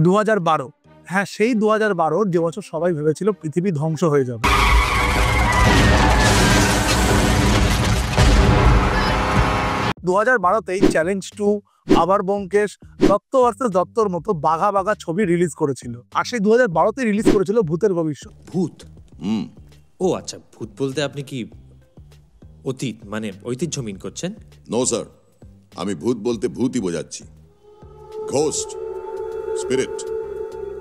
2012। হ্যাঁ, সেই 2012 যে বছর সবাই ভেবেছিল পৃথিবী ধ্বংস হয়ে যাবে। 2012তেই চ্যালেঞ্জ 2, আবার ব্যোমকেশ, দত্ত ভার্সেস দত্তর মতো বাঘা বাঘা ছবি রিলিজ করেছিল। আর সেই 2012তেই রিলিজ করেছিল ভূতের ভবিষ্যৎ। ভূত? ও আচ্ছা, ভূত বলতে আপনি কি অতীত মানে ঐতিহ্য মিন করছেন? নো স্যার, আমি ভূত বলতে ভূতই বোঝাচ্ছি। ঘোস্ট, স্পিরিট,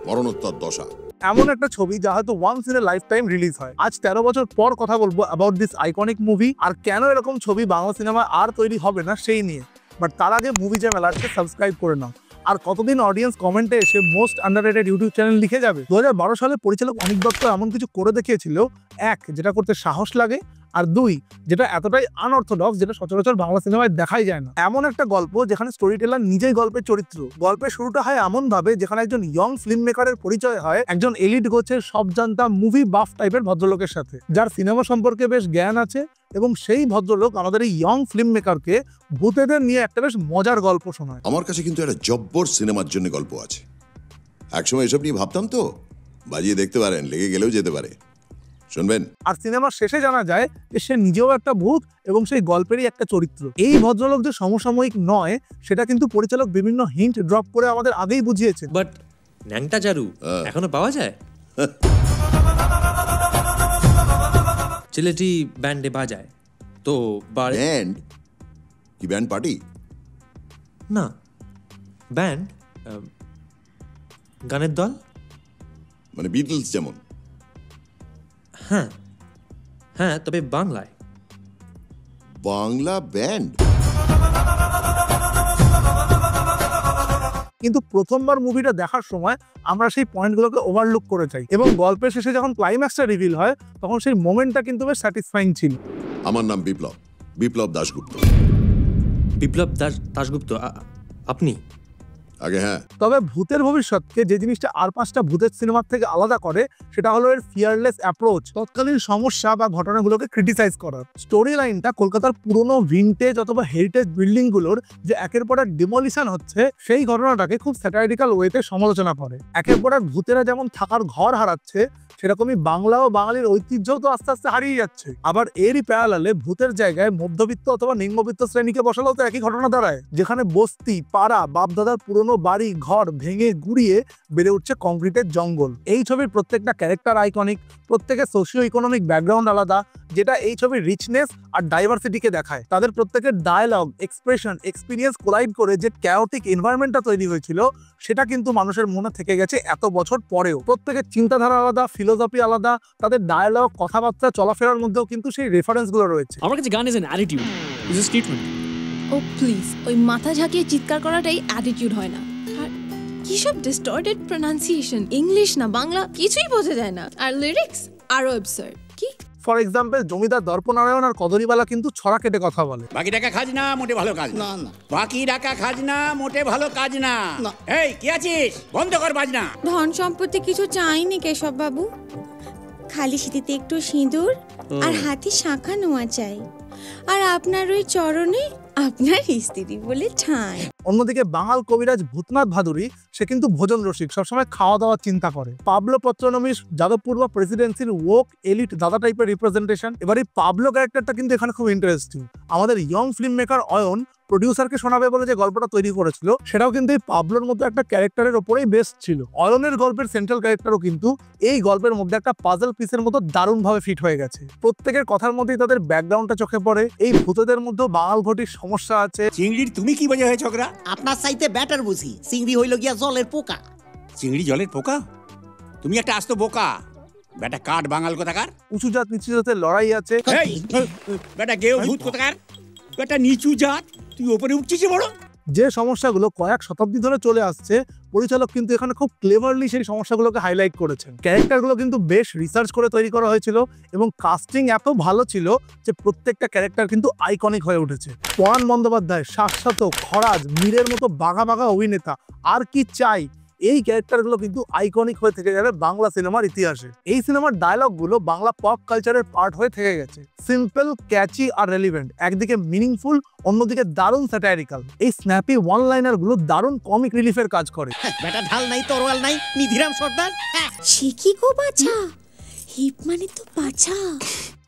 মরণোত্তর দশা। এমন একটা ছবি যা হয়তো once in a lifetime release হয়। আজ 13 বছর পর কথা বলবো অ্যাবাউট দিস আইকনিক মুভি, আর কেন এরকম ছবি বাংলা সিনেমা আর তৈরি হবে না সেই নিয়ে। বাট তার আগে মুভি জ্যাম অ্যালার্টকে সাবস্ক্রাইব করে নাও। আর কতদিন অডিয়েন্স কমেন্টে এসে মোস্ট আন্ডাররেটেড ইউটিউব চ্যানেল লিখে যাবে। 2012 সালে পরিচালক অনিক দত্ত এমন কিছু করে দেখিয়েছিল, এক, যেটা করতে সাহস লাগে, আর দুই, যেটা এতটাই আনঅর্থোডক্স যেটা সচরাচর বাংলা সিনেমায় দেখাই যায় না। এমন একটা গল্প যেখানে স্টোরি টেলার নিজেই গল্পের চরিত্র। গল্পের শুরুটা হয় এমন ভাবে যেখানে একজন ইয়ং ফিল্ম মেকারের পরিচয় হয় একজন এলিট গোছের সব জানতা মুভি বাফ টাইপের ভদ্রলোকের সাথে, যার সিনেমা সম্পর্কে বেশ জ্ঞান আছে। এবং সেই ভদ্রলোক আমাদের এই ইয়ং ফিল্ম মেকারকে ভূতেদের নিয়ে একটা বেশ মজার গল্প শোনায়। আমার কাছে কিন্তু একটা জব্বর সিনেমার জন্য গল্প আছে। একসময় এসব নিয়ে ভাবতাম তো, বাজিয়ে দেখতে পারেন, লেগে গেলেও যেতে পারে, শুনবেন। আর সিনেমার শেষে জানা যায় যে সে নিজেও একটা ভূত এবং সেই গল্পেরই একটা চরিত্র। এই ভদ্রলোক যে সমসাময়িক নয় সেটা কিন্তু পরিচালক বিভিন্ন হিন্ট ড্রপ করে আমাদের আগেই বুঝিয়েছে। বাট ন্যাংটা জারু এখনো পাওয়া যায়? ছেলেটি ব্যান্ডে বাজায় তো ব্যান্ড কি? ব্যান্ড পার্টি না, ব্যান্ড গানের দল, মানে বিটলস যেমন। হ্যাঁ হ্যাঁ, তবে বাংলায়। বাংলা ব্যান্ড? কিন্তু প্রথমবার মুভিটা দেখার সময় আমরা সেই পয়েন্টগুলোকে ওভারলুক করে যাই এবং গল্পের শেষে যখন ক্লাইম্যাক্সটা রিভিল হয় তখন সেই মোমেন্টটা কিন্তু বেশ স্যাটিসফাইং ছিল। আমার নাম বিপ্লব দাশগুপ্ত। বিপ্লব দাশগুপ্ত আপনি? আগে হ্যাঁ। তবে ভূতের ভবিষ্যৎকে যে জিনিসটা আর 5টা ভূতের সিনেমার থেকে আলাদা করে সেটা হলো এর ফিয়ারলেস অ্যাপ্রোচ, তৎকালীন সমস্যা বা ঘটনাগুলোকে ক্রিটিসাইজ করার। স্টোরি লাইনটা কলকাতার পুরনো ভিনটেজ অথবা হেরিটেজ বিল্ডিং গুলোর যে একের পর এক ডিমলিশন হচ্ছে সেই ঘটনাটাকে খুব স্যাটারিক্যাল ওয়েতে সমালোচনা করে। একের পর এক ভূতেরা যেমন থাকার ঘর হারাচ্ছে সেরকমই বাংলা ও বাঙালির ঐতিহ্যও তো আস্তে আস্তে হারিয়ে যাচ্ছে। আবার এরই প্যারালালে ভূতের জায়গায় মধ্যবিত্ত অথবা নিম্নবিত্ত শ্রেণীকে বসালেও তো একই ঘটনা দাঁড়ায়, যেখানে বস্তি, পাড়া, বাপদাদার পুরনো বাড়ি ঘর ভেঙে গুড়িয়ে বেড়ে উঠছে কংক্রিটের জঙ্গল। এই ছবির প্রত্যেকটা ক্যারেক্টার আইকনিক, প্রত্যেকের সোশিও ইকোনমিক ব্যাকগ্রাউন্ড আলাদা, যেটা এই ছবির রিচনেস আর ডাইভার্সিটিকে দেখায়। তাদের প্রত্যেকের ডায়ালগ, এক্সপ্রেশন, এক্সপিরিয়েন্স কোলাইড করে যে ক্যাওটিক এনভায়রনমেন্টটা তৈরি হয়েছিল সেটা কিন্তু মানুষের মনে থেকে গেছে এত বছর পরেও। প্রত্যেকের চিন্তাধারা আলাদা, ফিলোসফি আলাদা, তাদের ডায়ালগ, কথাবার্তা, চলাফেরার মধ্যেও কিন্তু সেই রেফারেন্সগুলো রয়েছে। আমার কাছে গান is an attitude, is a statement. ও প্লিজ, ওই মাথা ঝাঁকিয়ে চিৎকার করাটাই অ্যাটিটিউড হয় না। আর কি সব ডিস্টর্টেড প্রনাউন্সিয়েশন, ইংলিশ না বাংলা কিছুই বোঝা যায় না। আর লিরিক্স আরো অ্যাবসার্ড। কি ফর এক্সাম্পল জমিদার দর্পনারায়ণ আর কদরীবালা কিন্তু ছড়া কেটে কথা বলে। বাকি টাকা খাজনা মোটে ভালো কাজ না। বাকি টাকা খাজনা মোটে ভালো কাজ না। এই কি আছিস? বন্ধ কর বাজনা। ধন সম্পত্তি কিছু চাইনি কেশব বাবু, খালি সিঁথিতে একটু সিঁদুর আর হাতে শাঁখা নোয়া চাই, আর আপনার ওই চরণে আপনার স্ত্রী বলে ঠাঁই। অন্যদিকে বাঙাল কবিরাজ ভূতনাথ ভাদুরী সে কিন্তু ভোজন রসিক, সবসময় খাওয়া দাওয়ার চিন্তা করে। পাবলো পত্রনমিশ যাদবপুর বা প্রেসিডেন্সির ওক এলিট দাদা টাইপের রিপ্রেজেন্টেশন। এবার এই পাবলো ক্যারেক্টারটা কিন্তু এখানে খুব ইন্টারেস্টিং। আমাদের ইয়ং ফিল্ম মেকার অয়ন প্রডিউসারকে শোনাবে বলে যে গল্পটা তৈরি করেছিল সেটাও কিন্তু এই পাবলোর মতো একটা ক্যারেক্টারের ওপরেই বেস্ট ছিল। অয়নের গল্পের সেন্ট্রাল ক্যারেক্টারও কিন্তু এই গল্পের মধ্যে একটা পাজল পিসের মতো দারুণভাবে ফিট হয়ে গেছে। প্রত্যেকের কথার মধ্যেই তাদের ব্যাকগ্রাউন্ডটা চোখে পড়ে। এই ভূতদের মধ্যেও বাঙাল ঘটির সমস্যা আছে। চিংড়ির তুমি কি বোঝা হয় ছোকরা? আপনার চাইতে ব্যাটার বুঝি। চিংড়ি হইল গিয়া জলের পোকা। চিংড়ি জলের পোকা? তুমি একটা আস্ত বোকা বেটা। কাঠ বাঙাল কোথাকার। উঁচু জাত নিচু জাতের লড়াই আছে। বেটা গেও ভূত কোথাকার। বেটা নিচু জাত, তুই ওপরে উঠছিস বড়। যে সমস্যাগুলো কয়েক শতাব্দী ধরে চলে আসছে পরিচালক কিন্তু এখানে খুব ক্লেভারলি সেই সমস্যাগুলোকে হাইলাইট করেছেন। ক্যারেক্টারগুলো কিন্তু বেশ রিসার্চ করে তৈরি করা হয়েছিল এবং কাস্টিং এত ভালো ছিল যে প্রত্যেকটা ক্যারেক্টার কিন্তু আইকনিক হয়ে উঠেছে। পরাণ বন্দ্যোপাধ্যায়, শাশ্বত, খরাজ, মীরের মতো বাঘা বাঘা অভিনেতা, আর কি চাই, এই ক্যারেক্টারগুলো কিন্তু আইকনিক হয়ে থেকে যাবে বাংলা সিনেমার ইতিহাসে। এই সিনেমার ডায়লগগুলো বাংলা পপ কালচারের পার্ট হয়ে থেকে গেছে। সিম্পল, ক্যাচি আর রেলিভেন্ট, একদিকে মিনিংফুল, অন্যদিকে দারুণ স্যাটারিক্যাল। এই স্ন্যাপি ওয়ান লাইনার গুলো দারুণ কমিক রিলিফের কাজ করে। বেটা ঢাল নাই, তরোয়াল নাই, নিধিরাম সর্দার। সে কি গো বাছা, হিপ মানে তো পাছা।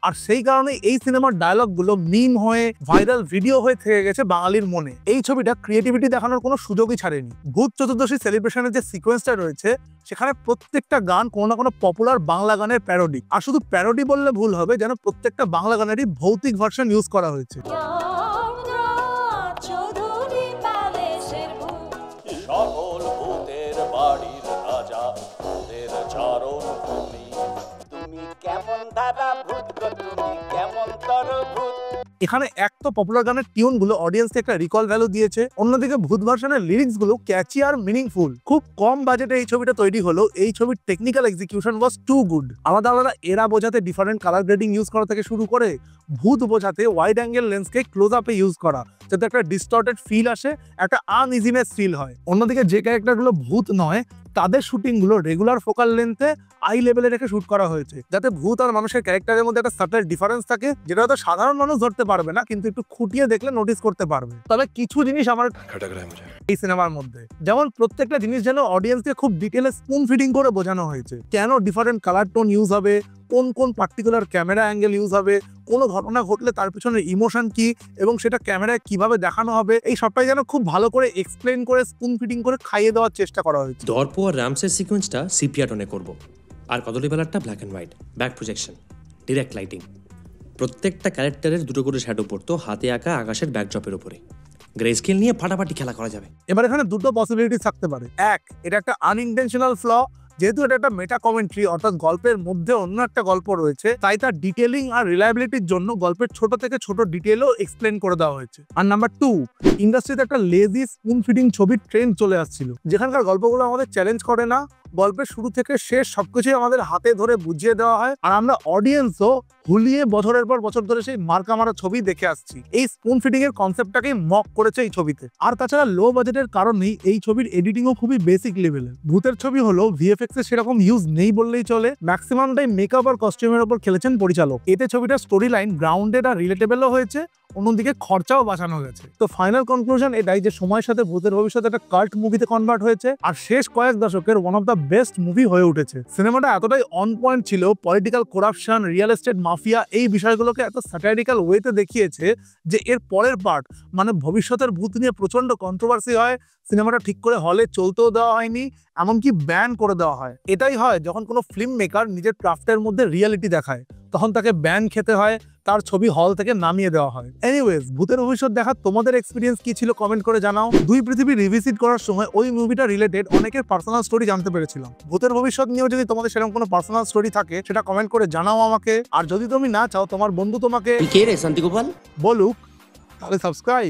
আর সেই কারণে এই সিনেমার ডায়লগগুলো মিম হয়ে ভাইরাল ভিডিও হয়ে থেকে গেছে বাঙালির মনে। এই ছবিটা ক্রিয়েটিভিটি দেখানোর কোনো সুযোগই ছাড়েনি। ভূত চতুর্দশী সেলিব্রেশনের যে সিকোয়েন্সটা রয়েছে সেখানে প্রত্যেকটা গান কোনো না কোনো পপুলার বাংলা গানের প্যারোডি। আর শুধু প্যারোডি বললে ভুল হবে, যেন প্রত্যেকটা বাংলা গানেরই ভৌতিক ভার্সন ইউজ করা হয়েছে। সকল ভূতের বাড়ির রাজা, ভূতের চারণ ভূমি। তুমি কেমন ধারা ভূত গো, তুমি কেমন তর ভূত। এখানে এক তো পপুলার গানের টিউনগুলো অডিয়েন্সকে একটা রিকল ভ্যালু দিয়েছে, অন্যদিকে ভূত ভার্সনের লিরিক্সগুলো ক্যাচি আর মিনিংফুল। খুব কম বাজেটে এই ছবিটা তৈরি হলো। এই ছবির টেকনিক্যাল এক্সিকিউশন ওয়াজ টু গুড। আলাদা আলাদা এরা বোঝাতে ডিফারেন্ট কালার গ্রেডিং ইউজ করা থেকে শুরু করে ভূত বোঝাতে ওয়াইড অ্যাঙ্গেল লেন্সকে ক্লোজ আপে ইউজ করা, যাতে একটা ডিস্টর্টেড ফিল আসে, একটা আনইজিনেস ফিল হয়। অন্যদিকে যে ক্যারেক্টারগুলো ভূত নয় তাদের শুটিংগুলো রেগুলার ফোকাল লেন্থে আই লেভেলে রেখে শুট করা হয়েছে, যাতে ভূত আর মানুষের ক্যারেক্টারের মধ্যে একটা সাটেল ডিফারেন্স থাকে, যেটা হয়তো সাধারণ মানুষ ধরতে পারবে না, কিন্তু একটু খুঁটিয়ে দেখলে নোটিস করতে পারবে। তবে কিছু জিনিস আমার এই সিনেমার মধ্যে, যেমন প্রত্যেকটা জিনিস যেন অডিয়েন্সকে খুব ডিটেলে স্পুন ফিডিং করে বোঝানো হয়েছে। কেন ডিফারেন্ট কালার টোন ইউজ হবে, কোন কোন পার্টিকুলার ক্যামেরা অ্যাঙ্গেল ইউজ হবে, কোনো ঘটনা ঘটলে তার পিছনে ইমোশন কি এবং সেটা ক্যামেরায় কিভাবে দেখানো হবে, এই সবটাই যেন খুব ভালো করে এক্সপ্লেন করে স্পুন ফিডিং করে খাইয়ে দেওয়ার চেষ্টা করা হয়েছে। দর্প আর রামসের সিকোয়েন্সটা সিপিয়া টোনে করবো, আর কদলি বেলারটা black and white, back projection, direct lighting. প্রত্যেকটা ক্যারেক্টারের দুটো করে শ্যাডো পড়তো হাতে আঁকা আকাশের ব্যাকড্রপের উপরে। গ্রে স্কেল নিয়ে ফাটাফাটি খেলা করা যাবে। এবার এখানে দুটো পসিবিলিটি থাকতে পারে। এক, এটা একটা আনইনটেনশনাল ফ্ল, যেহেতু এটা একটা মেটা কমেন্ট্রি, অর্থাৎ গল্পের মধ্যে অন্য একটা গল্প রয়েছে, তাই তার ডিটেলিং আর রিলায়েবিলিটির জন্য গল্পের ছোট থেকে ছোট ডিটেলও এক্সপ্লেন করে দেওয়া হয়েছে। আর নাম্বার টু, ইন্ডাস্ট্রিতে একটা লেজি স্পুন ফিডিং ছবির ট্রেন্ড চলে আসছিল, যেখানকার গল্পগুলো আমাদের চ্যালেঞ্জ করে না, গল্পের শুরু থেকে শেষ সবকিছুই আমাদের হাতে ধরে বুঝিয়ে দেওয়া হয়, আর আমরা অডিয়েন্সও হুলিয়ে বছরের পর বছর ধরে সেই মার্কা মারা ছবি দেখে আসছি। এই স্পুন ফিডিং এর কনসেপ্টটাকেই মক করেছে এই ছবিতে। আর তাছাড়া লো বাজেটের কারণেই এই ছবির এডিটিংও খুবই বেসিক লেভেলের। ভূতের ছবি হলো ভিএফএক্স এর সেরকম ইউজ নেই বললেই চলে। ম্যাক্সিমাম টাইম মেকআপ আর কস্টিউমের উপর খেলেছেন পরিচালক। এতে ছবিটার স্টোরি লাইন গ্রাউন্ডেড আর রিলেটেবলও হয়েছে, অন্যদিকে খরচাও বাঁচানো গেছে। তো ফাইনাল কনক্লুশন এটাই যে সময়ের সাথে ভূতের ভবিষ্যৎ একটা কাল্ট মুভিতে কনভার্ট হয়েছে, আর শেষ কয়েক দশকের one of the best movie হয়ে উঠেছে। সিনেমাটা এতটাই অন পয়েন্ট ছিল, political corruption, real estate mafia এই বিষয়গুলোকে এত স্যাটারিক্যাল ওয়েতে দেখিয়েছে যে এর পরের পার্ট মানে ভবিষ্যতের ভূত নিয়ে প্রচন্ড কন্ট্রোভার্সি হয়। সিনেমাটা ঠিক করে হলে চলতেও দেওয়া হয়নি, এমনকি ব্যান করে দেওয়া হয়। এটাই হয় যখন কোনো ফিল্ম মেকার নিজের ক্রাফটের মধ্যে রিয়েলিটি দেখায়, তখন তাকে ব্যান খেতে হয়, তার ছবি হল থেকে নামিয়ে দেওয়া হয়। এনিওয়েজ, ভূতের ভবিষ্যৎ দেখা তোমাদের এক্সপিরিয়েন্স কি ছিল কমেন্ট করে জানাও। দুই পৃথিবী রিভিজিট করার সময় ওই মুভিটা রিলেটেড অনেকের পার্সোনাল স্টোরি জানতে পেরেছিলাম। ভূতের ভবিষ্যৎ নিয়েও যদি তোমাদের সেরকম কোনো পার্সোনাল স্টোরি থাকে সেটা কমেন্ট করে জানাও আমাকে। আর যদি তুমি না চাও তোমার বন্ধু তোমাকে কে রে শান্তি গোপাল বলুক, তাহলে সাবস্ক্রাইব